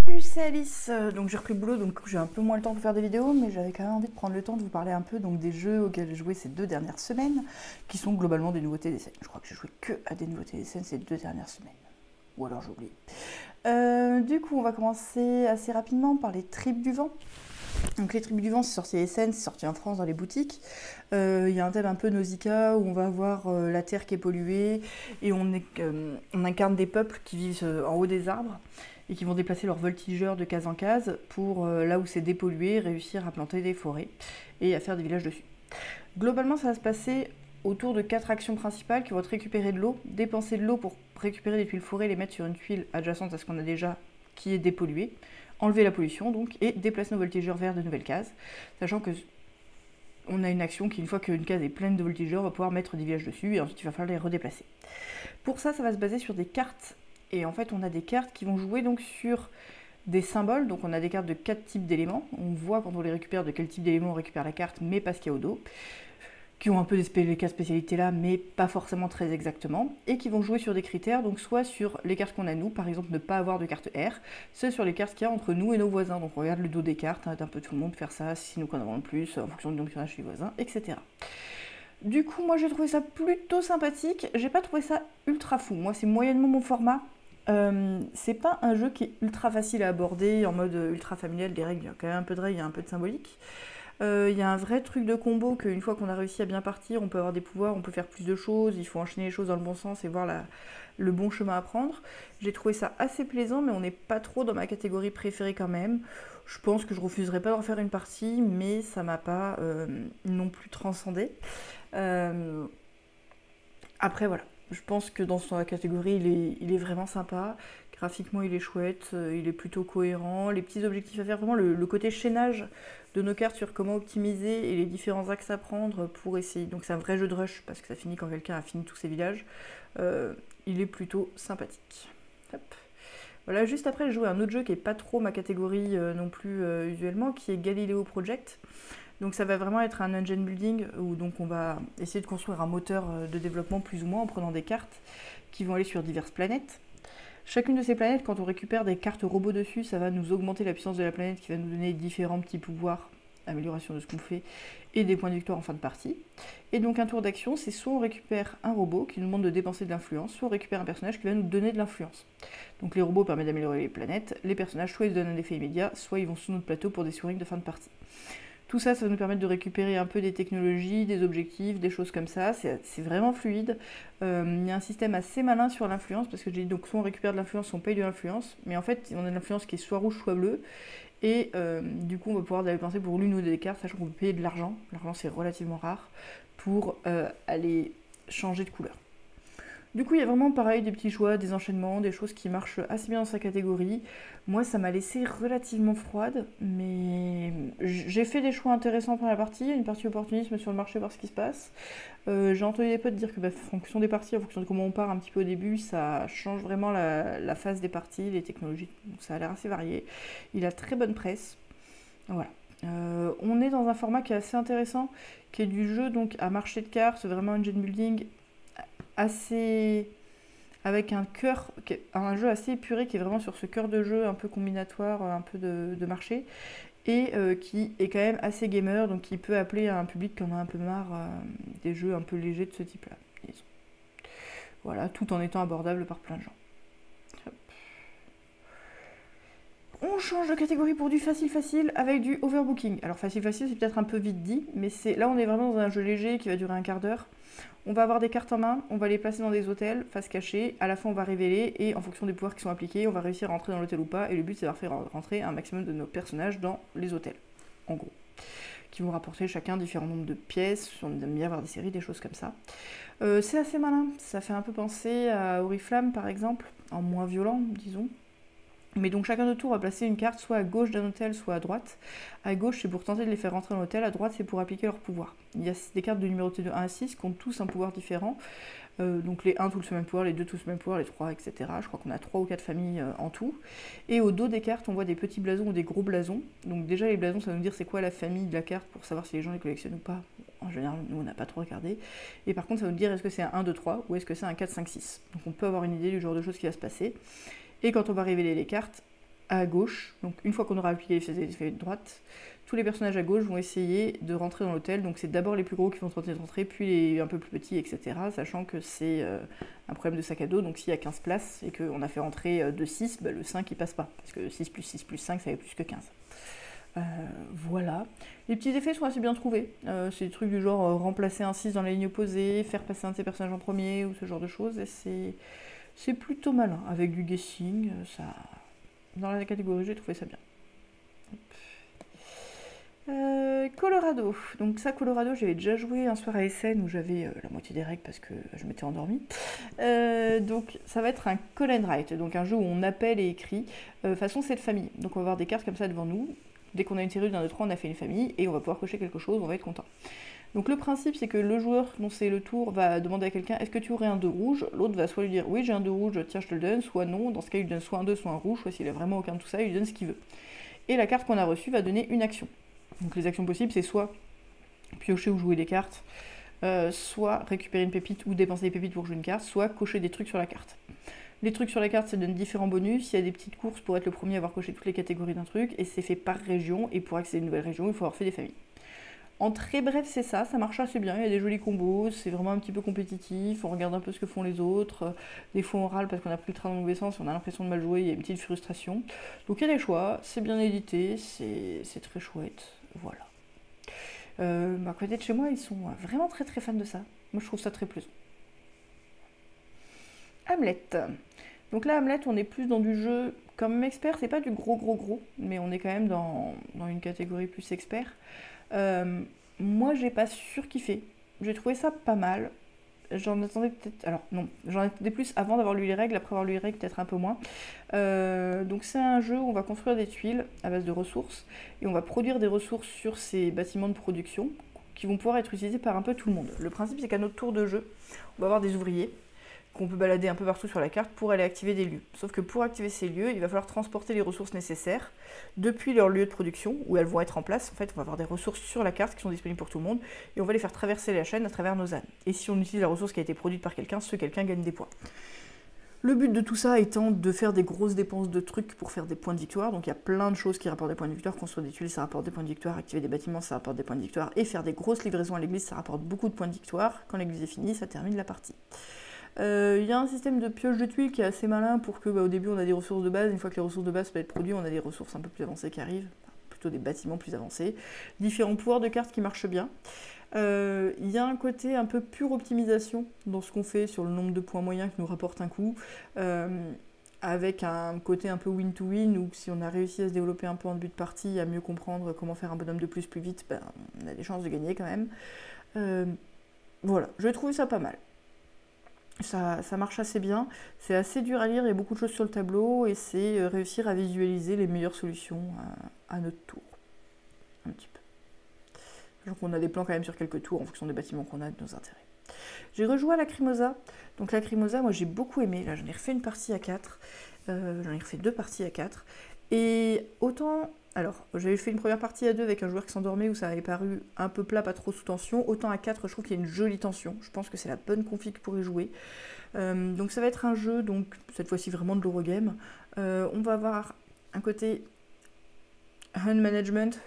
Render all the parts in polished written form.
Salut, c'est Alice. Donc j'ai repris le boulot, donc j'ai un peu moins le temps pour faire des vidéos, mais j'avais quand même envie de prendre le temps de vous parler un peu donc, des jeux auxquels j'ai joué ces 2 dernières semaines, qui sont globalement des nouveautés des scènes. Je crois que j'ai joué que à des nouveautés des scènes ces 2 dernières semaines. Ou alors j'ai oublié. Du coup, on va commencer assez rapidement par les Tribes du Vent. Donc les Tribus du Vent, c'est sorti à SN, c'est sorti en France dans les boutiques. Il y a un thème un peu Nausicaa où on va avoir la terre qui est polluée et on incarne des peuples qui vivent en haut des arbres et qui vont déplacer leurs voltigeurs de case en case pour, là où c'est dépollué, réussir à planter des forêts et à faire des villages dessus. Globalement, ça va se passer autour de 4 actions principales qui vont être récupérer de l'eau, dépenser de l'eau pour récupérer des tuiles forêts, les mettre sur une tuile adjacente à ce qu'on a déjà qui est dépolluée, enlever la pollution donc, et déplacer nos voltigeurs vers de nouvelles cases, sachant que on a une action qui, une fois qu'une case est pleine de voltigeurs, on va pouvoir mettre des villages dessus et ensuite il va falloir les redéplacer. Pour ça, ça va se baser sur des cartes, et en fait on a des cartes qui vont jouer donc sur des symboles, donc on a des cartes de 4 types d'éléments, on voit quand on les récupère de quel type d'élément on récupère la carte, mais pas ce qu'il y a au dos, qui ont un peu les cas spécialités là, mais pas forcément très exactement, et qui vont jouer sur des critères, donc soit sur les cartes qu'on a nous, par exemple ne pas avoir de carte R, soit sur les cartes qu'il y a entre nous et nos voisins, donc on regarde le dos des cartes, on aide un peu tout le monde faire ça, si nous qu'on en avons le plus, en fonction du nombre qu'il y en a chez les voisins, etc. Du coup, moi j'ai trouvé ça plutôt sympathique, j'ai pas trouvé ça ultra fou, moi c'est moyennement mon format. C'est pas un jeu qui est ultra facile à aborder en mode ultra familial, des règles, il y a quand même un peu de règles, il y a un peu de symbolique. Il y a un vrai truc de combo qu'une fois qu'on a réussi à bien partir, on peut avoir des pouvoirs, on peut faire plus de choses, il faut enchaîner les choses dans le bon sens et voir le bon chemin à prendre. J'ai trouvé ça assez plaisant, mais on n'est pas trop dans ma catégorie préférée quand même. Je pense que je refuserais pas d'en faire une partie, mais ça m'a pas non plus transcendé. Euh, Après voilà, je pense que dans sa catégorie, il est vraiment sympa. Graphiquement, il est chouette, il est plutôt cohérent. Les petits objectifs à faire, vraiment le côté chaînage de nos cartes sur comment optimiser et les différents axes à prendre pour essayer. Donc c'est un vrai jeu de rush parce que ça finit quand quelqu'un a fini tous ses villages. Il est plutôt sympathique. Hop. Voilà, juste après, j'ai joué à un autre jeu qui est pas trop ma catégorie non plus usuellement, qui est Galileo Project. Donc ça va vraiment être un engine building où donc on va essayer de construire un moteur de développement plus ou moins en prenant des cartes qui vont aller sur diverses planètes. Chacune de ces planètes, quand on récupère des cartes robots dessus, ça va nous augmenter la puissance de la planète qui va nous donner différents petits pouvoirs, amélioration de ce qu'on fait, et des points de victoire en fin de partie. Et donc un tour d'action, c'est soit on récupère un robot qui nous demande de dépenser de l'influence, soit on récupère un personnage qui va nous donner de l'influence. Donc les robots permettent d'améliorer les planètes, les personnages soit ils donnent un effet immédiat, soit ils vont sous notre plateau pour des scoring de fin de partie. Tout ça, ça va nous permettre de récupérer un peu des technologies, des objectifs, des choses comme ça. C'est vraiment fluide. Il y a un système assez malin sur l'influence, parce que j'ai dit, donc soit on récupère de l'influence, soit on paye de l'influence. Mais en fait, on a de l'influence qui est soit rouge, soit bleue. Et du coup, on va pouvoir dépenser pour l'une ou des cartes, sachant qu'on peut payer de l'argent. L'argent, c'est relativement rare, pour aller changer de couleur. Du coup, il y a vraiment pareil des petits choix, des enchaînements, des choses qui marchent assez bien dans sa catégorie. Moi, ça m'a laissé relativement froide, mais j'ai fait des choix intéressants pendant la partie, une partie opportunisme sur le marché, voir ce qui se passe. J'ai entendu des potes dire que en fonction des parties, en fonction de comment on part un petit peu au début, ça change vraiment la phase des parties, les technologies, donc ça a l'air assez varié. Il a très bonne presse. Voilà. On est dans un format qui est assez intéressant, qui est du jeu donc à marché de cartes, vraiment un engine building assez avec un jeu assez épuré qui est vraiment sur ce cœur de jeu un peu combinatoire, un peu de marché, et qui est quand même assez gamer, donc qui peut appeler à un public qui en a un peu marre des jeux un peu légers de ce type-là, disons. Voilà, tout en étant abordable par plein de gens. Hop. On change de catégorie pour du facile avec du overbooking. Alors facile c'est peut-être un peu vite dit, mais là on est vraiment dans un jeu léger qui va durer un quart d'heure. On va avoir des cartes en main, on va les placer dans des hôtels, face cachée, à la fin on va révéler, et en fonction des pouvoirs qui sont appliqués, on va réussir à rentrer dans l'hôtel ou pas, et le but c'est de faire rentrer un maximum de nos personnages dans les hôtels, en gros, qui vont rapporter chacun différents nombres de pièces, on aime bien avoir des séries, des choses comme ça. C'est assez malin, ça fait un peu penser à Oriflamme par exemple, en moins violent, disons. Mais donc chacun de tour va placer une carte soit à gauche d'un hôtel, soit à droite. À gauche, c'est pour tenter de les faire rentrer dans l'hôtel, à droite, c'est pour appliquer leur pouvoir. Il y a des cartes de numéroté de 1 à 6 qui ont tous un pouvoir différent. Donc les 1 tous le même pouvoir, les 2 tous le même pouvoir, les 3, etc. Je crois qu'on a 3 ou 4 familles en tout. Et au dos des cartes, on voit des petits blasons ou des gros blasons. Donc déjà, les blasons, ça va nous dire c'est quoi la famille de la carte pour savoir si les gens les collectionnent ou pas. En général, nous, on n'a pas trop regardé. Et par contre, ça va nous dire est-ce que c'est un 1, 2, 3 ou est-ce que c'est un 4, 5, 6. Donc on peut avoir une idée du genre de choses qui va se passer. Et quand on va révéler les cartes, à gauche. Donc une fois qu'on aura appliqué les effets de droite, tous les personnages à gauche vont essayer de rentrer dans l'hôtel. Donc c'est d'abord les plus gros qui vont tenter de rentrer, puis les un peu plus petits, etc. Sachant que c'est un problème de sac à dos. Donc s'il y a 15 places et qu'on a fait rentrer de 6, bah, le 5 il passe pas. Parce que 6 plus 6 plus 5, ça fait plus que 15. Voilà. Les petits effets sont assez bien trouvés. C'est des trucs du genre remplacer un 6 dans la ligne opposée, faire passer un de ses personnages en premier, ou ce genre de choses. Et c'est plutôt malin. Avec du guessing, ça... dans la catégorie, j'ai trouvé ça bien. Colorado. Donc ça, Colorado, j'avais déjà joué un soir à SN où j'avais la moitié des règles parce que je m'étais endormie. Donc ça va être un call and write, donc un jeu où on appelle et écrit façon cette famille. Donc on va avoir des cartes comme ça devant nous. Dès qu'on a une série d'un, deux, trois, on a fait une famille et on va pouvoir cocher quelque chose, on va être content. Donc le principe, c'est que le joueur dont c'est le tour va demander à quelqu'un est-ce que tu aurais un 2 rouge. L'autre va soit lui dire oui j'ai un 2 rouge, tiens je te le donne, soit non. Dans ce cas il lui donne soit un 2 soit un rouge, soit s'il a vraiment aucun de tout ça, il lui donne ce qu'il veut. Et la carte qu'on a reçue va donner une action. Donc les actions possibles, c'est soit piocher ou jouer des cartes, soit récupérer une pépite ou dépenser des pépites pour jouer une carte, soit cocher des trucs sur la carte. Les trucs sur la carte, ça donne différents bonus. Il y a des petites courses pour être le premier à avoir coché toutes les catégories d'un truc, et c'est fait par région, et pour accéder à une nouvelle région, il faut avoir fait des familles. En très bref, c'est ça marche assez bien, il y a des jolis combos, c'est vraiment un petit peu compétitif, on regarde un peu ce que font les autres, des fois on râle parce qu'on a pris le train dans le mauvais sens, on a l'impression de mal jouer, il y a une petite frustration. Donc il y a des choix, c'est bien édité, c'est très chouette, voilà. À côté de chez moi, ils sont vraiment très très fans de ça, moi je trouve ça très plaisant. Hamlet. Donc là, Hamlet, on est plus dans du jeu quand même expert, c'est pas du gros, mais on est quand même dans une catégorie plus expert. Moi, j'ai pas surkiffé. J'ai trouvé ça pas mal. J'en attendais peut-être. Alors, non, j'en attendais plus avant d'avoir lu les règles, après avoir lu les règles, peut-être un peu moins. Donc, c'est un jeu où on va construire des tuiles à base de ressources et on va produire des ressources sur ces bâtiments de production qui vont pouvoir être utilisés par un peu tout le monde. Le principe, c'est qu'à notre tour de jeu, on va avoir des ouvriers qu'on peut balader un peu partout sur la carte pour aller activer des lieux. Sauf que pour activer ces lieux, il va falloir transporter les ressources nécessaires depuis leur lieu de production, où elles vont être en place. En fait, on va avoir des ressources sur la carte qui sont disponibles pour tout le monde, et on va les faire traverser la chaîne à travers nos ânes. Et si on utilise la ressource qui a été produite par quelqu'un, ce quelqu'un gagne des points. Le but de tout ça étant de faire des grosses dépenses de trucs pour faire des points de victoire. Donc il y a plein de choses qui rapportent des points de victoire. Construire des tuiles, ça rapporte des points de victoire. Activer des bâtiments, ça rapporte des points de victoire. Et faire des grosses livraisons à l'église, ça rapporte beaucoup de points de victoire. Quand l'église est finie, ça termine la partie. Il y a un système de pioche de tuiles qui est assez malin pour que au début on a des ressources de base, une fois que les ressources de base peuvent être produites, on a des ressources un peu plus avancées qui arrivent, plutôt des bâtiments plus avancés. Différents pouvoirs de cartes qui marchent bien. Il y a un côté un peu pure optimisation dans ce qu'on fait sur le nombre de points moyens qui nous rapporte un coup, avec un côté un peu win-to-win, où si on a réussi à se développer un peu en début de partie, à mieux comprendre comment faire un bonhomme de plus vite, on a des chances de gagner quand même. Voilà, je trouve ça pas mal. Ça marche assez bien, c'est assez dur à lire, il y a beaucoup de choses sur le tableau, et c'est réussir à visualiser les meilleures solutions à notre tour. Un petit peu. Donc on a des plans quand même sur quelques tours en fonction des bâtiments qu'on a, de nos intérêts. J'ai rejoué à Lacrimosa. Donc Lacrimosa, moi j'ai beaucoup aimé, là j'en ai refait une partie à 4, j'en ai refait 2 parties à 4, et autant... Alors, j'avais fait une première partie à 2 avec un joueur qui s'endormait où ça avait paru un peu plat, pas trop sous tension. Autant à 4, je trouve qu'il y a une jolie tension. Je pense que c'est la bonne config pour y jouer. Donc ça va être un jeu, donc cette fois-ci vraiment de l'Eurogame. On va avoir un côté hand management,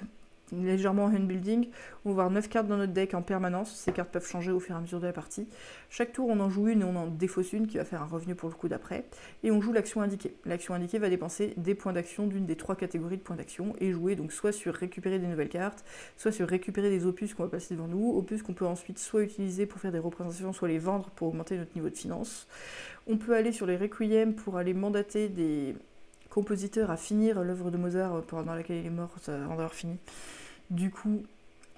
légèrement hand building. On va avoir 9 cartes dans notre deck en permanence. Ces cartes peuvent changer au fur et à mesure de la partie. Chaque tour, on en joue une et on en défausse une qui va faire un revenu pour le coup d'après. Et on joue l'action indiquée. L'action indiquée va dépenser des points d'action d'une des 3 catégories de points d'action et jouer donc soit sur récupérer des nouvelles cartes, soit sur récupérer des opus qu'on va passer devant nous, opus qu'on peut ensuite soit utiliser pour faire des représentations, soit les vendre pour augmenter notre niveau de finance. On peut aller sur les requiem pour aller mandater des compositeurs à finir l'œuvre de Mozart pendant laquelle il est mort avant d'avoir fini. Du coup,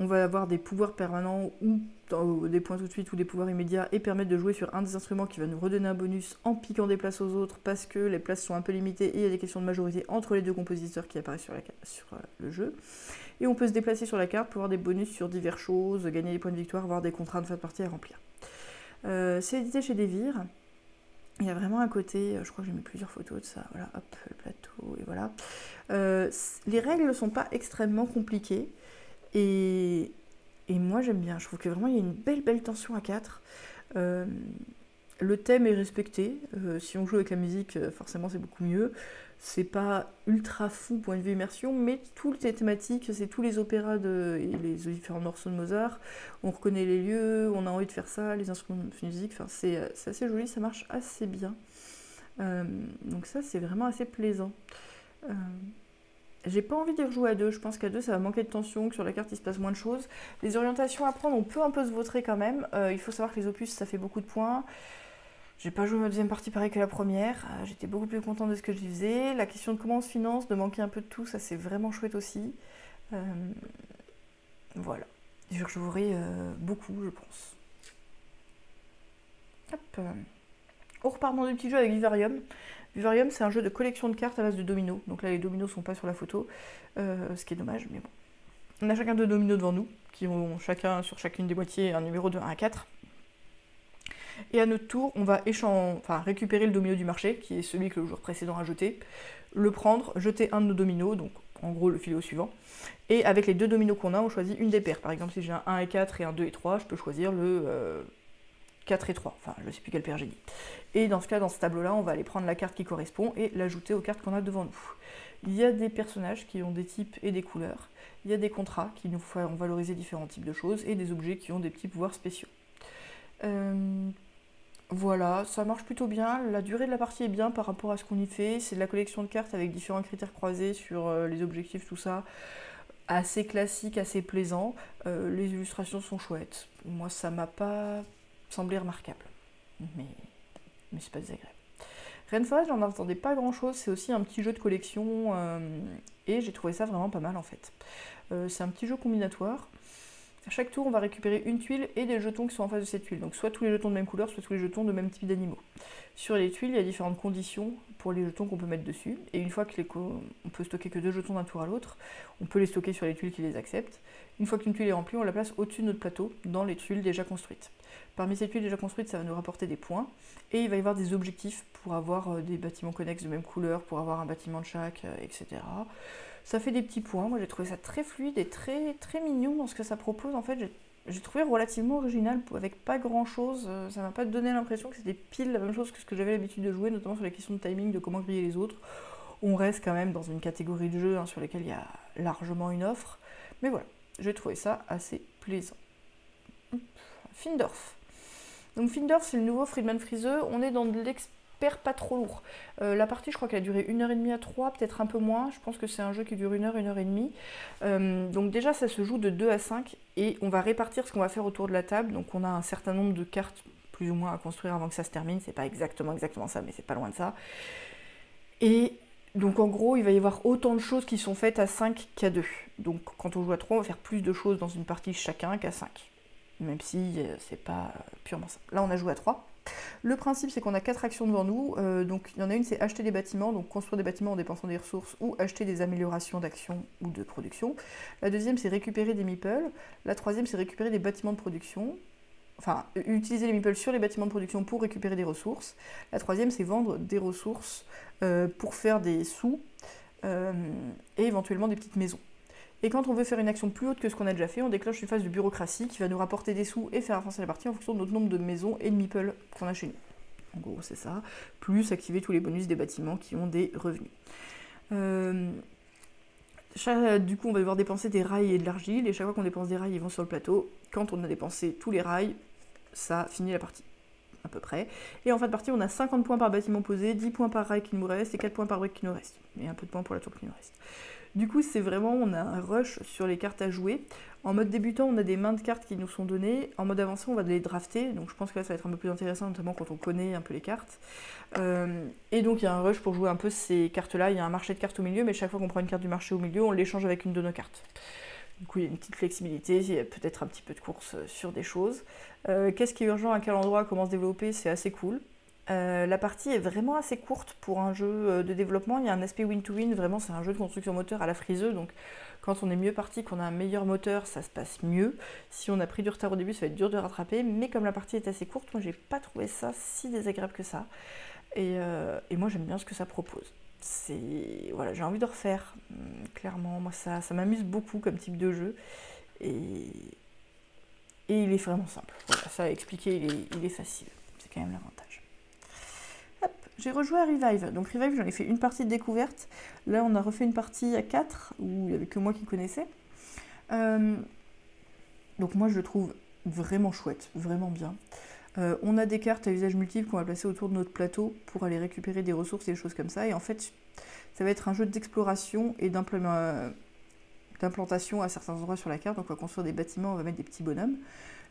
on va avoir des pouvoirs permanents ou des points tout de suite ou des pouvoirs immédiats et permettre de jouer sur un des instruments qui va nous redonner un bonus en piquant des places aux autres parce que les places sont un peu limitées et il y a des questions de majorité entre les deux compositeurs qui apparaissent sur le jeu. Et on peut se déplacer sur la carte pour avoir des bonus sur diverses choses, gagner des points de victoire, avoir des contrats de fin de partie à remplir. C'est édité chez Devir. Il y a vraiment un côté, je crois que j'ai mis plusieurs photos de ça, voilà, hop, le plateau, et voilà. Les règles ne sont pas extrêmement compliquées, et moi j'aime bien, je trouve que vraiment il y a une belle tension à 4. Le thème est respecté, si on joue avec la musique, forcément c'est beaucoup mieux. C'est pas ultra fou point de vue immersion, mais toutes les thématiques, c'est tous les opéras et les différents morceaux de Mozart. On reconnaît les lieux, on a envie de faire ça, les instruments de musique, enfin, c'est assez joli, ça marche assez bien. Donc ça, c'est vraiment assez plaisant. J'ai pas envie d'y rejouer à deux, je pense qu'à deux ça va manquer de tension, que sur la carte il se passe moins de choses. Les orientations à prendre, on peut un peu se vautrer quand même. Il faut savoir que les opus ça fait beaucoup de points. J'ai pas joué ma deuxième partie pareil que la première, j'étais beaucoup plus contente de ce que je faisais. La question de comment on se finance, de manquer un peu de tout, ça c'est vraiment chouette aussi. Voilà, je rejouerai beaucoup je pense. Hop. On repart dans des petits jeux avec Vivarium. Vivarium, c'est un jeu de collection de cartes à base de dominos. Donc là, les dominos sont pas sur la photo, ce qui est dommage, mais bon. On a chacun deux dominos devant nous, qui ont chacun, sur chacune des moitiés, un numéro de 1 à 4. Et à notre tour, on va récupérer le domino du marché, qui est celui que le joueur précédent a jeté, le prendre, jeter un de nos dominos, donc en gros le filer au suivant. Et avec les deux dominos qu'on a, on choisit une des paires. Par exemple, si j'ai un 1 et 4 et un 2 et 3, je peux choisir le 4 et 3, enfin je ne sais plus quelle paire j'ai dit. Et dans ce cas, dans ce tableau-là, on va aller prendre la carte qui correspond et l'ajouter aux cartes qu'on a devant nous. Il y a des personnages qui ont des types et des couleurs, il y a des contrats qui nous font valoriser différents types de choses, et des objets qui ont des petits pouvoirs spéciaux. Voilà, ça marche plutôt bien, la durée de la partie est bien par rapport à ce qu'on y fait, c'est de la collection de cartes avec différents critères croisés sur les objectifs, tout ça, assez classique, assez plaisant, les illustrations sont chouettes, moi ça m'a pas semblé remarquable, mais c'est pas désagréable. Rainforest, j'en attendais pas grand chose, c'est aussi un petit jeu de collection, et j'ai trouvé ça vraiment pas mal en fait. C'est un petit jeu combinatoire. À chaque tour, on va récupérer une tuile et des jetons qui sont en face de cette tuile. Donc soit tous les jetons de même couleur, soit tous les jetons de même type d'animaux. Sur les tuiles, il y a différentes conditions pour les jetons qu'on peut mettre dessus. Et une fois on peut stocker que 2 jetons d'un tour à l'autre, on peut les stocker sur les tuiles qui les acceptent. Une fois qu'une tuile est remplie, on la place au-dessus de notre plateau, dans les tuiles déjà construites. Parmi ces tuiles déjà construites, ça va nous rapporter des points. Et il va y avoir des objectifs pour avoir des bâtiments connexes de même couleur, pour avoir un bâtiment de chaque, etc. Ça fait des petits points, moi j'ai trouvé ça très fluide et très, très mignon dans ce que ça propose. En fait, j'ai trouvé relativement original avec pas grand chose. Ça m'a pas donné l'impression que c'était pile la même chose que ce que j'avais l'habitude de jouer, notamment sur les questions de timing, de comment griller les autres. On reste quand même dans une catégorie de jeux sur lesquels il y a largement une offre. Mais voilà, j'ai trouvé ça assez plaisant. Findorf. Donc Findorf, c'est le nouveau Friedman Friseux. On est dans de pas trop lourd. La partie, je crois qu'elle a duré 1h30 à 3, peut-être un peu moins. Je pense que c'est un jeu qui dure 1 heure, 1h30. Donc déjà, ça se joue de 2 à 5 et on va répartir ce qu'on va faire autour de la table. Donc on a un certain nombre de cartes plus ou moins à construire avant que ça se termine. C'est pas exactement ça, mais c'est pas loin de ça. Et donc en gros, il va y avoir autant de choses qui sont faites à 5 qu'à 2. Donc quand on joue à 3, on va faire plus de choses dans une partie chacun qu'à 5. Même si c'est pas purement ça. Là, on a joué à 3. Le principe, c'est qu'on a 4 actions devant nous. Donc, il y en a une, c'est acheter des bâtiments, donc construire des bâtiments en dépensant des ressources, ou acheter des améliorations d'action ou de production. La deuxième, c'est récupérer des meeples. La troisième, c'est récupérer des bâtiments de production. Enfin, utiliser les meeples sur les bâtiments de production pour récupérer des ressources. La troisième, c'est vendre des ressources pour faire des sous et éventuellement des petites maisons. Et quand on veut faire une action plus haute que ce qu'on a déjà fait, on déclenche une phase de bureaucratie qui va nous rapporter des sous et faire avancer la partie en fonction de notre nombre de maisons et de meeples qu'on a chez nous. En gros, c'est ça. Plus activer tous les bonus des bâtiments qui ont des revenus. Du coup, on va devoir dépenser des rails et de l'argile. Et chaque fois qu'on dépense des rails, ils vont sur le plateau. Quand on a dépensé tous les rails, ça finit la partie. À peu près. Et en fin de partie, on a 50 points par bâtiment posé, 10 points par rail qui nous reste et 4 points par brique qui nous reste. Et un peu de points pour la tour qui nous reste. Du coup, c'est vraiment, on a un rush sur les cartes à jouer. En mode débutant, on a des mains de cartes qui nous sont données. En mode avancé, on va les drafter. Donc je pense que là, ça va être un peu plus intéressant, notamment quand on connaît un peu les cartes. Et donc, il y a un rush pour jouer un peu ces cartes-là. Il y a un marché de cartes au milieu, mais chaque fois qu'on prend une carte du marché au milieu, on l'échange avec une de nos cartes. Du coup, il y a une petite flexibilité, il y a peut-être un petit peu de course sur des choses. Qu'est-ce qui est urgent, à quel endroit, comment se développer, c'est assez cool. La partie est vraiment assez courte pour un jeu de développement. Il y a un aspect win-to-win, vraiment c'est un jeu de construction moteur à la friseux, donc quand on est mieux parti, qu'on a un meilleur moteur, ça se passe mieux. Si on a pris du retard au début, ça va être dur de rattraper, mais comme la partie est assez courte, moi j'ai pas trouvé ça si désagréable que ça. Et moi j'aime bien ce que ça propose. Voilà, j'ai envie de refaire, clairement, moi ça m'amuse beaucoup comme type de jeu, et il est vraiment simple. Voilà, ça à expliquer, il est facile, c'est quand même l'avantage. J'ai rejoué à Revive. Donc Revive, j'en ai fait une partie de découverte. Là, on a refait une partie à 4, où il n'y avait que moi qui connaissais. Donc moi, je le trouve vraiment chouette, vraiment bien. On a des cartes à usage multiple qu'on va placer autour de notre plateau pour aller récupérer des ressources et des choses comme ça. Et en fait, ça va être un jeu d'exploration et d'implantation à certains endroits sur la carte. Donc on va construire des bâtiments, on va mettre des petits bonhommes.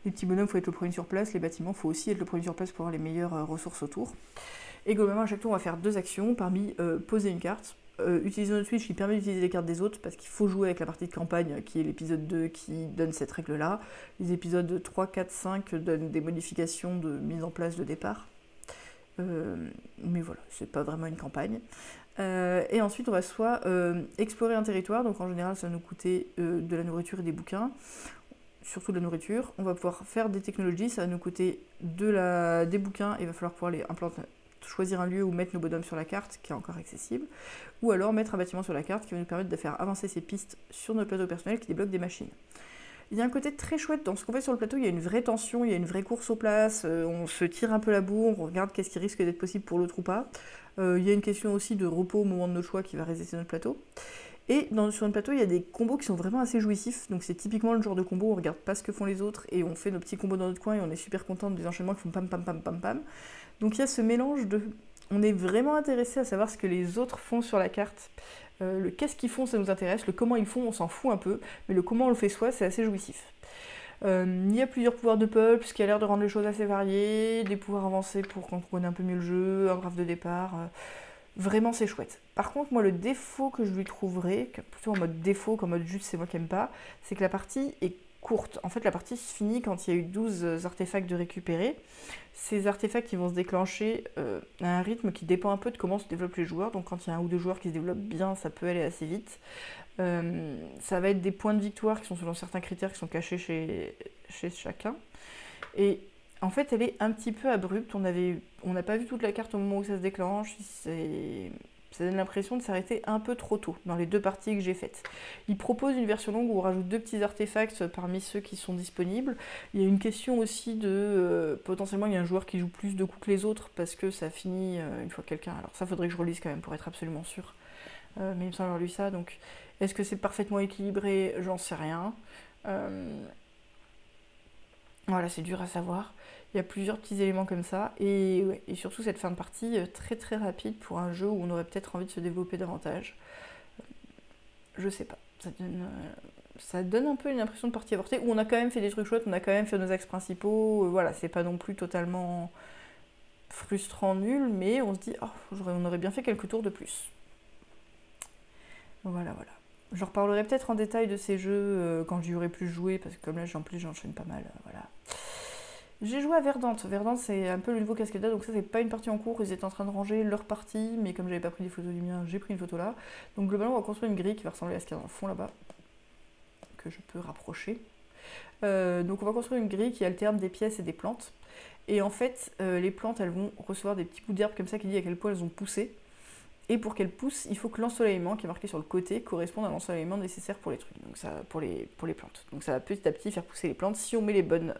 Les petits bonhommes, il faut être le premier sur place. Les bâtiments, il faut aussi être le premier sur place pour avoir les meilleures ressources autour. Et globalement, à chaque tour, on va faire 2 actions. Parmi poser une carte, utiliser notre Switch qui permet d'utiliser les cartes des autres parce qu'il faut jouer avec la partie de campagne qui est l'épisode 2 qui donne cette règle-là. Les épisodes 3, 4, 5 donnent des modifications de mise en place de départ. Mais voilà, c'est pas vraiment une campagne. Et ensuite, on va soit explorer un territoire, donc en général, ça va nous coûter de la nourriture et des bouquins. Surtout de la nourriture. On va pouvoir faire des technologies, ça va nous coûter des bouquins et il va falloir pouvoir les implanter. Choisir un lieu où mettre nos bonhommes sur la carte, qui est encore accessible, ou alors mettre un bâtiment sur la carte qui va nous permettre de faire avancer ces pistes sur notre plateau personnel qui débloque des machines. Il y a un côté très chouette dans ce qu'on fait sur le plateau, il y a une vraie tension, il y a une vraie course aux places, on se tire un peu la bourre, on regarde qu'est-ce qui risque d'être possible pour l'autre ou pas. Il y a une question aussi de repos au moment de nos choix qui va résister notre plateau. Et sur notre plateau, il y a des combos qui sont vraiment assez jouissifs, donc c'est typiquement le genre de combo où on regarde pas ce que font les autres et on fait nos petits combos dans notre coin et on est super content des enchaînements qui font pam pam pam pam pam. Donc il y a ce mélange de... On est vraiment intéressé à savoir ce que les autres font sur la carte. Le qu'est-ce qu'ils font, ça nous intéresse. Le comment ils font, on s'en fout un peu. Mais le comment on le fait soi, c'est assez jouissif. Il y a plusieurs pouvoirs de pulp, ce qui a l'air de rendre les choses assez variées. Des pouvoirs avancés pour quand on connaît un peu mieux le jeu, un graphe de départ. Vraiment, c'est chouette. Par contre, moi, le défaut que je lui trouverais, plutôt en mode défaut qu'en mode juste c'est moi qui aime pas, c'est que la partie est courte. En fait, la partie se finit quand il y a eu 12 artefacts de récupérer. Ces artefacts, ils vont se déclencher à un rythme qui dépend un peu de comment se développent les joueurs. Donc quand il y a un ou deux joueurs qui se développent bien, ça peut aller assez vite. Ça va être des points de victoire qui sont selon certains critères qui sont cachés chez chacun. Et en fait, elle est un petit peu abrupte. On n'a pas vu toute la carte au moment où ça se déclenche. Ça donne l'impression de s'arrêter un peu trop tôt dans les 2 parties que j'ai faites. Il propose une version longue où on rajoute 2 petits artefacts parmi ceux qui sont disponibles. Il y a une question aussi de... potentiellement, il y a un joueur qui joue plus de coups que les autres parce que ça finit une fois quelqu'un... Alors ça, faudrait que je relise quand même pour être absolument sûr. Mais il me semble avoir lu ça. Donc, est-ce que c'est parfaitement équilibré? J'en sais rien. Voilà, c'est dur à savoir. Il y a plusieurs petits éléments comme ça. Et surtout cette fin de partie très très rapide pour un jeu où on aurait peut-être envie de se développer davantage. Je sais pas. Ça donne un peu une impression de partie avortée, où on a quand même fait des trucs chouettes, on a quand même fait nos axes principaux. Voilà, c'est pas non plus totalement frustrant, nul, mais on se dit, oh, on aurait bien fait quelques tours de plus. Voilà. Je reparlerai peut-être en détail de ces jeux quand j'y aurai plus joué, parce que comme là j'enchaîne pas mal, voilà. J'ai joué à Verdante. Verdante, c'est un peu le nouveau Cascada, donc ça, c'est pas une partie en cours. Ils étaient en train de ranger leur partie, mais comme j'avais pas pris des photos du mien, j'ai pris une photo là. Donc globalement, on va construire une grille qui va ressembler à ce qu'il y a dans le fond là-bas, que je peux rapprocher. Donc on va construire une grille qui alterne des pièces et des plantes. Et en fait, les plantes, elles vont recevoir des petits bouts d'herbe comme ça qui dit à quel point elles ont poussé. Et pour qu'elles poussent, il faut que l'ensoleillement qui est marqué sur le côté corresponde à l'ensoleillement nécessaire pour les trucs, donc ça, pour les plantes. Donc ça va petit à petit faire pousser les plantes. Si on met les bonnes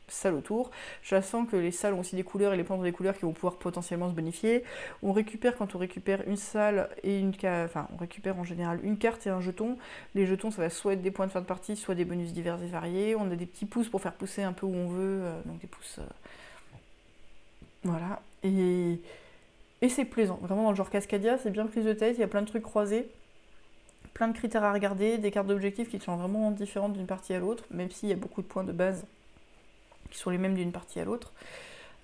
salles autour, je sens que les salles ont aussi des couleurs et les plantes ont des couleurs qui vont pouvoir potentiellement se bonifier. Quand on récupère une salle et on récupère en général une carte et un jeton. Les jetons, ça va soit être des points de fin de partie, soit des bonus divers et variés. On a des petits pouces pour faire pousser un peu où on veut, donc des pouces... Voilà. Et c'est plaisant, vraiment dans le genre Cascadia, c'est bien prise de tête, il y a plein de trucs croisés, plein de critères à regarder, des cartes d'objectifs qui sont vraiment différentes d'une partie à l'autre, même s'il y a beaucoup de points de base qui sont les mêmes d'une partie à l'autre.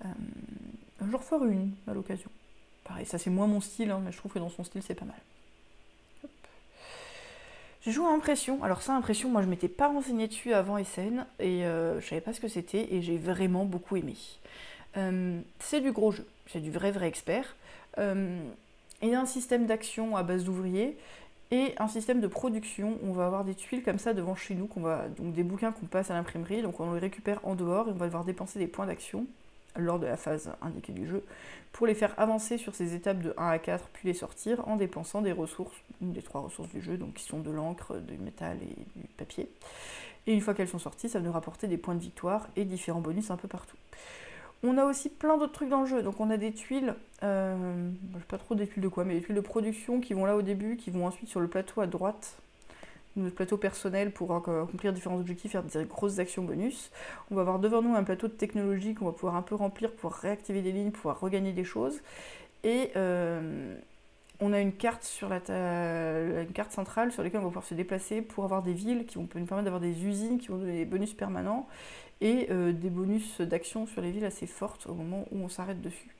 Je referai une à l'occasion. Pareil, ça c'est moins mon style, hein, mais je trouve que dans son style c'est pas mal. Hop. J'ai joué à Impression. Alors ça, Impression, moi je m'étais pas renseignée dessus avant SN, et je savais pas ce que c'était, et j'ai vraiment beaucoup aimé. C'est du gros jeu, c'est du vrai expert. Il y a un système d'action à base d'ouvriers et un système de production. On va avoir des tuiles comme ça devant chez nous, donc des bouquins qu'on passe à l'imprimerie, donc on les récupère en dehors et on va devoir dépenser des points d'action lors de la phase indiquée du jeu pour les faire avancer sur ces étapes de 1 à 4 puis les sortir en dépensant des ressources, une des 3 ressources du jeu, donc qui sont de l'encre, du métal et du papier. Et une fois qu'elles sont sorties, ça va nous rapporter des points de victoire et différents bonus un peu partout. On a aussi plein d'autres trucs dans le jeu. Donc on a des tuiles, je sais pas trop des tuiles de quoi, mais des tuiles de production qui vont là au début, qui vont ensuite sur le plateau à droite, notre plateau personnel pour accomplir différents objectifs, faire des grosses actions bonus. On va avoir devant nous un plateau de technologie qu'on va pouvoir un peu remplir pour réactiver des lignes, pouvoir regagner des choses. Et on a une carte une carte centrale sur laquelle on va pouvoir se déplacer pour avoir des villes qui vont nous permettre d'avoir des usines qui vont donner des bonus permanents et des bonus d'action sur les villes assez fortes au moment où on s'arrête dessus.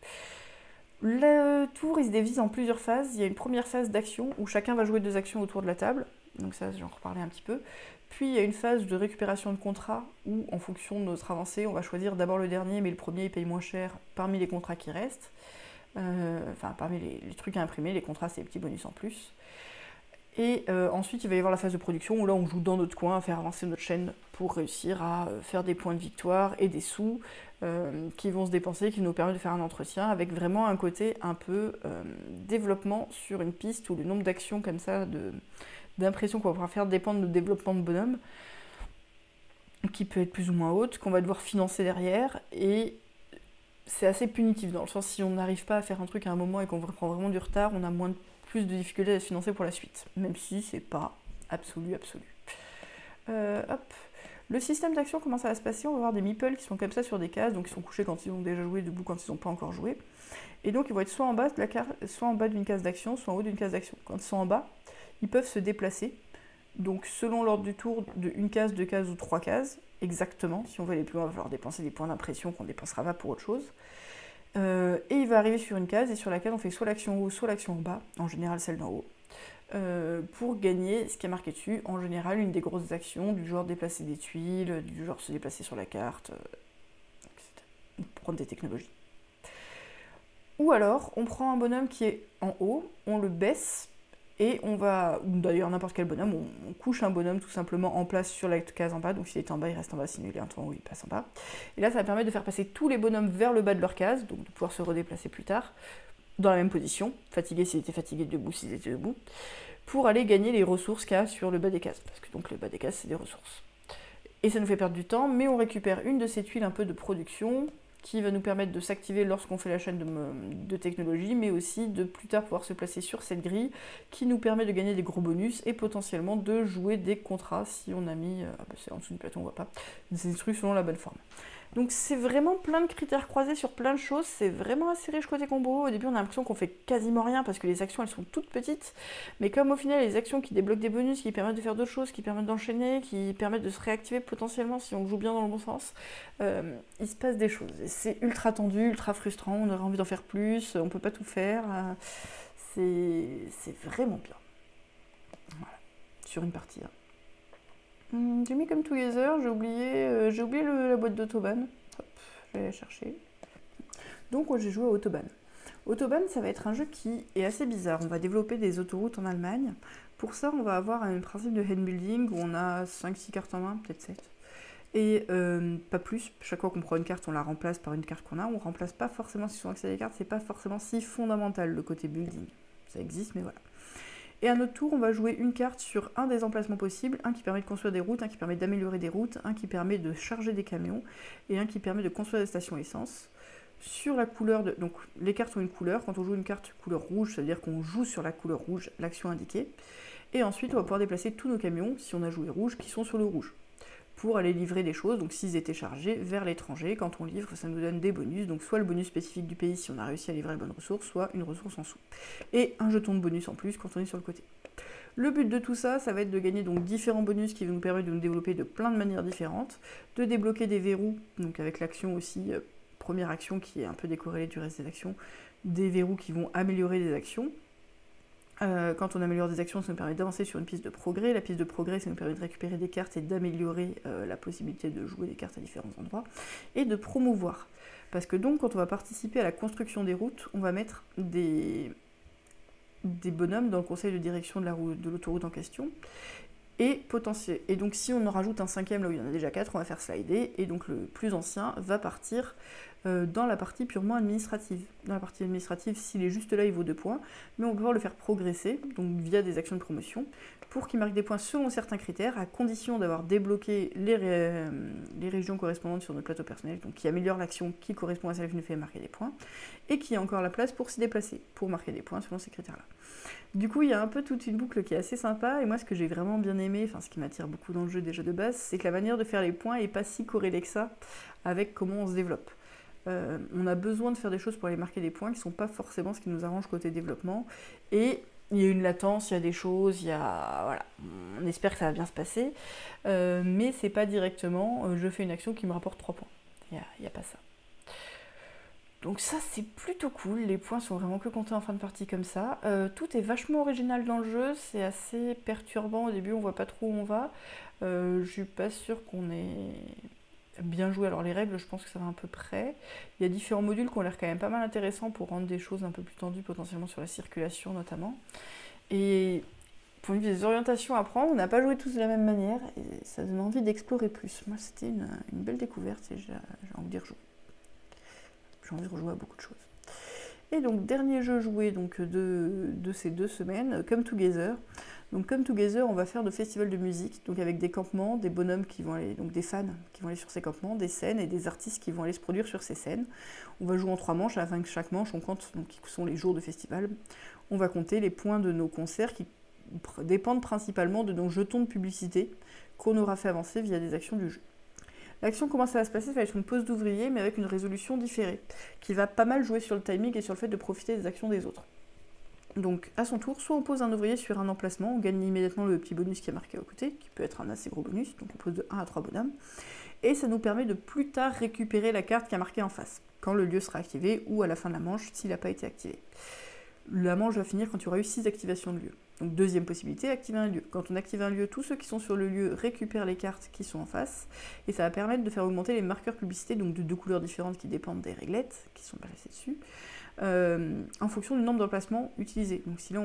Le tour il se divise en plusieurs phases. Il y a une première phase d'action où chacun va jouer 2 actions autour de la table. Donc ça, j'en reparlais un petit peu. Puis il y a une phase de récupération de contrats où, en fonction de notre avancée, on va choisir d'abord le dernier, mais le premier il paye moins cher parmi les contrats qui restent. Enfin, parmi les trucs à imprimer, les contrats, c'est des petits bonus en plus. Et ensuite, il va y avoir la phase de production où là, on joue dans notre coin à faire avancer notre chaîne pour réussir à faire des points de victoire et des sous qui vont se dépenser, qui nous permettent de faire un entretien avec vraiment un côté un peu développement sur une piste où le nombre d'actions comme ça, d'impressions qu'on va pouvoir faire dépend de notre développement de bonhomme, qui peut être plus ou moins haute, qu'on va devoir financer derrière. Et c'est assez punitif dans le sens si on n'arrive pas à faire un truc à un moment et qu'on prend vraiment du retard, on a plus de difficultés à se financer pour la suite, même si c'est pas absolu. Hop. Le système d'action, comment ça va se passer? On va avoir des meeples qui sont comme ça sur des cases, donc ils sont couchés quand ils ont déjà joué, debout quand ils n'ont pas encore joué. Et donc ils vont être soit en bas de la carte, soit en bas d'une case d'action, soit en haut d'une case d'action. Quand ils sont en bas, ils peuvent se déplacer. Donc selon l'ordre du tour, de une case, 2 cases ou 3 cases, exactement. Si on veut aller plus loin, il va falloir dépenser des points d'impression qu'on ne dépensera pas pour autre chose. Et il va arriver sur une case, et sur laquelle on fait soit l'action en haut, soit l'action en bas, en général celle d'en haut, pour gagner ce qui est marqué dessus, en général une des grosses actions, du genre déplacer des tuiles, du genre se déplacer sur la carte, etc. Prendre des technologies. Ou alors, on prend un bonhomme qui est en haut, on le baisse, et on va, d'ailleurs n'importe quel bonhomme, on couche un bonhomme tout simplement en place sur la case en bas, donc s'il est en bas, il reste en bas, sinon il est en haut, il passe en bas. Et là, ça va permettre de faire passer tous les bonhommes vers le bas de leur case, donc de pouvoir se redéplacer plus tard, dans la même position, fatigué s'ils étaient fatigués, debout s'ils étaient debout, pour aller gagner les ressources qu'il y a sur le bas des cases, parce que donc le bas des cases, c'est des ressources. Et ça nous fait perdre du temps, mais on récupère une de ces tuiles un peu de production, qui va nous permettre de s'activer lorsqu'on fait la chaîne de technologie, mais aussi de plus tard pouvoir se placer sur cette grille qui nous permet de gagner des gros bonus et potentiellement de jouer des contrats si on a mis, c'est en dessous du plateau, on voit pas, des trucs selon la bonne forme. Donc c'est vraiment plein de critères croisés sur plein de choses, c'est vraiment assez riche côté combo. Au début on a l'impression qu'on fait quasiment rien parce que les actions elles sont toutes petites, mais comme au final les actions qui débloquent des bonus, qui permettent de faire d'autres choses, qui permettent d'enchaîner, qui permettent de se réactiver potentiellement si on joue bien dans le bon sens, il se passe des choses. C'est ultra tendu, ultra frustrant, on aurait envie d'en faire plus, on peut pas tout faire, c'est vraiment bien. Voilà, sur une partie. J'ai mis comme Together, j'ai oublié la boîte d'Autoban. Hop, je vais la chercher. Donc j'ai joué à Autoban. Autoban, ça va être un jeu qui est assez bizarre. On va développer des autoroutes en Allemagne. Pour ça, on va avoir un principe de hand building où on a 5-6 cartes en main, peut-être 7. Et pas plus. Chaque fois qu'on prend une carte, on la remplace par une carte qu'on a. On remplace pas forcément si on accède à des cartes, c'est pas forcément si fondamental le côté building. Ça existe, mais voilà. Et à notre tour, on va jouer une carte sur un des emplacements possibles, un qui permet de construire des routes, un qui permet d'améliorer des routes, un qui permet de charger des camions, et un qui permet de construire des stations essence. Sur la couleur de... Donc les cartes ont une couleur, quand on joue une carte couleur rouge, ça veut dire qu'on joue sur la couleur rouge l'action indiquée. Et ensuite, on va pouvoir déplacer tous nos camions, si on a joué rouge, qui sont sur le rouge, pour aller livrer des choses, donc s'ils étaient chargés, vers l'étranger. Quand on livre, ça nous donne des bonus, donc soit le bonus spécifique du pays si on a réussi à livrer les bonnes ressources, soit une ressource en sous. Et un jeton de bonus en plus quand on est sur le côté. Le but de tout ça, ça va être de gagner donc différents bonus qui vont nous permettre de nous développer de plein de manières différentes, de débloquer des verrous, donc avec l'action aussi, première action qui est un peu décorrélée du reste des actions, des verrous qui vont améliorer des actions. Quand on améliore des actions, ça nous permet d'avancer sur une piste de progrès. La piste de progrès, ça nous permet de récupérer des cartes et d'améliorer la possibilité de jouer des cartes à différents endroits. Et de promouvoir. Parce que donc, quand on va participer à la construction des routes, on va mettre des bonhommes dans le conseil de direction de l'autoroute en question. Et donc si on en rajoute un cinquième là où il y en a déjà 4, on va faire slider. Et donc le plus ancien va partir dans la partie purement administrative. Dans la partie administrative, s'il est juste là, il vaut 2 points, mais on peut pouvoir le faire progresser, donc via des actions de promotion, pour qu'il marque des points selon certains critères, à condition d'avoir débloqué les régions correspondantes sur notre plateau personnel, donc qui améliore l'action qui correspond à celle qui nous fait marquer des points, et qui a encore la place pour s'y déplacer, pour marquer des points selon ces critères-là. Du coup, il y a un peu toute une boucle qui est assez sympa, et moi ce que j'ai vraiment bien aimé, enfin ce qui m'attire beaucoup dans le jeu déjà de base, c'est que la manière de faire les points n'est pas si corrélée que ça avec comment on se développe. On a besoin de faire des choses pour aller marquer des points qui ne sont pas forcément ce qui nous arrange côté développement, et il y a une latence, il y a des choses, voilà, on espère que ça va bien se passer, mais c'est pas directement je fais une action qui me rapporte 3 points, il n'y a pas ça. Donc ça c'est plutôt cool, les points sont vraiment que comptés en fin de partie comme ça. Tout est vachement original dans le jeu, c'est assez perturbant au début, on voit pas trop où on va. Je suis pas sûre qu'on ait bien joué, alors les règles je pense que ça va à peu près. Il y a différents modules qui ont l'air quand même pas mal intéressants pour rendre des choses un peu plus tendues potentiellement sur la circulation notamment. Et pour des orientations à prendre, on n'a pas joué tous de la même manière et ça donne envie d'explorer plus. Moi c'était une belle découverte et j'ai envie d'y rejouer. J'ai envie de rejouer à beaucoup de choses. Et donc, dernier jeu joué donc, de ces 2 semaines, Come Together. Donc, Come Together, on va faire de festivals de musique, donc avec des campements, des bonhommes qui vont aller, donc des fans qui vont aller sur ces campements, des scènes et des artistes qui vont aller se produire sur ces scènes. On va jouer en 3 manches, à la fin de chaque manche, on compte, donc, qui sont les jours de festival. On va compter les points de nos concerts qui dépendent principalement de nos jetons de publicité qu'on aura fait avancer via des actions du jeu. L'action, comment ça va se passer? Ça va être une pause d'ouvrier, mais avec une résolution différée, qui va pas mal jouer sur le timing et sur le fait de profiter des actions des autres. Donc, à son tour, soit on pose un ouvrier sur un emplacement, on gagne immédiatement le petit bonus qui est marqué à côté, qui peut être un assez gros bonus, donc on pose de 1 à 3 bonhommes, et ça nous permet de plus tard récupérer la carte qui est marquée en face, quand le lieu sera activé, ou à la fin de la manche, s'il n'a pas été activé. La manche va finir quand il y aura eu 6 activations de lieu. Donc deuxième possibilité, activer un lieu. Quand on active un lieu, tous ceux qui sont sur le lieu récupèrent les cartes qui sont en face, et ça va permettre de faire augmenter les marqueurs publicité, donc de 2 couleurs différentes qui dépendent des réglettes, qui sont placées dessus, en fonction du nombre d'emplacements utilisés. Donc si là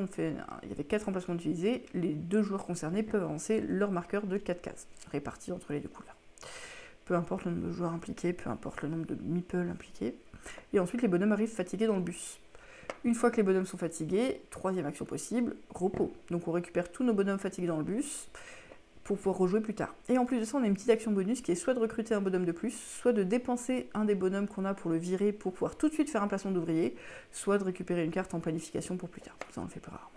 il y avait 4 emplacements utilisés, les 2 joueurs concernés peuvent avancer leur marqueur de 4 cases, répartis entre les 2 couleurs. Peu importe le nombre de joueurs impliqués, peu importe le nombre de meeples impliqués. Et ensuite les bonhommes arrivent fatigués dans le bus. Une fois que les bonhommes sont fatigués, 3e action possible, repos. Donc on récupère tous nos bonhommes fatigués dans le bus pour pouvoir rejouer plus tard. Et en plus de ça, on a une petite action bonus qui est soit de recruter un bonhomme de plus, soit de dépenser un des bonhommes qu'on a pour le virer pour pouvoir tout de suite faire un placement d'ouvrier, soit de récupérer une carte en planification pour plus tard. Ça on le fait plus rarement.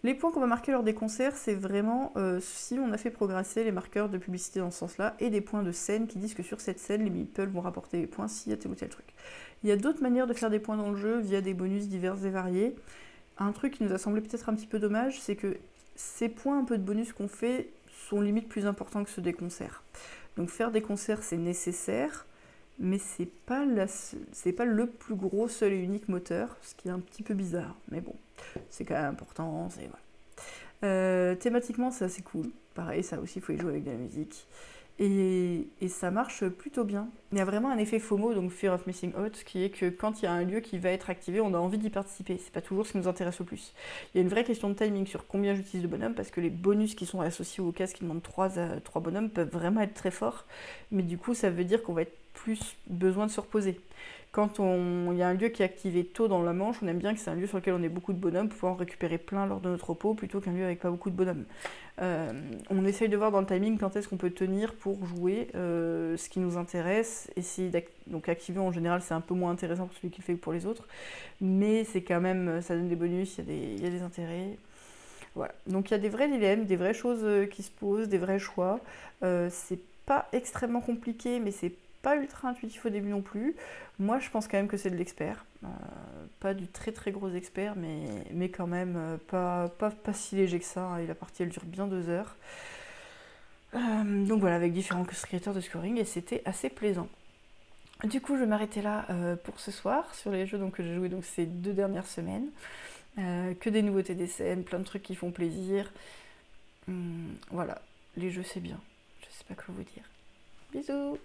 Les points qu'on va marquer lors des concerts, c'est vraiment si on a fait progresser les marqueurs de publicité dans ce sens-là, et des points de scène qui disent que sur cette scène, les meeples vont rapporter des points s'il y a tel ou tel truc. Il y a d'autres manières de faire des points dans le jeu via des bonus divers et variés. Un truc qui nous a semblé peut-être un petit peu dommage, c'est que ces points un peu de bonus qu'on fait sont limite plus importants que ceux des concerts. Donc faire des concerts, c'est nécessaire, mais c'est pas le plus gros seul et unique moteur, ce qui est un petit peu bizarre, mais bon, c'est quand même important, voilà. Thématiquement, c'est assez cool. Pareil, ça aussi, il faut y jouer avec de la musique. Et ça marche plutôt bien. Il y a vraiment un effet FOMO, donc Fear of Missing Out, qui est que quand il y a un lieu qui va être activé, on a envie d'y participer. C'est pas toujours ce qui nous intéresse le plus. Il y a une vraie question de timing sur combien j'utilise de bonhommes, parce que les bonus qui sont associés aux cases qui demandent 3 bonhommes peuvent vraiment être très forts. Mais du coup, ça veut dire qu'on va être plus besoin de se reposer. Quand il y a un lieu qui est activé tôt dans la manche, on aime bien que c'est un lieu sur lequel on ait beaucoup de bonhommes, pour pouvoir en récupérer plein lors de notre repos, plutôt qu'un lieu avec pas beaucoup de bonhommes. On essaye de voir dans le timing quand est-ce qu'on peut tenir pour jouer ce qui nous intéresse. Donc activer en général, c'est un peu moins intéressant pour celui qui le fait que pour les autres, mais c'est quand même, ça donne des bonus, il y a des intérêts. Voilà. Donc il y a des vrais dilemmes, des vraies choses qui se posent, des vrais choix. C'est pas extrêmement compliqué, mais c'est pas ultra intuitif au début non plus. Moi, je pense quand même que c'est de l'expert. Pas du très très gros expert, mais quand même pas si léger que ça. Et la partie, elle dure bien 2 heures. Donc voilà, avec différents critères de scoring, et c'était assez plaisant. Du coup, je vais m'arrêter là pour ce soir, sur les jeux que j'ai joués ces 2 dernières semaines. Que des nouveautés des scènes, plein de trucs qui font plaisir. Voilà, les jeux c'est bien. Je sais pas quoi vous dire. Bisous!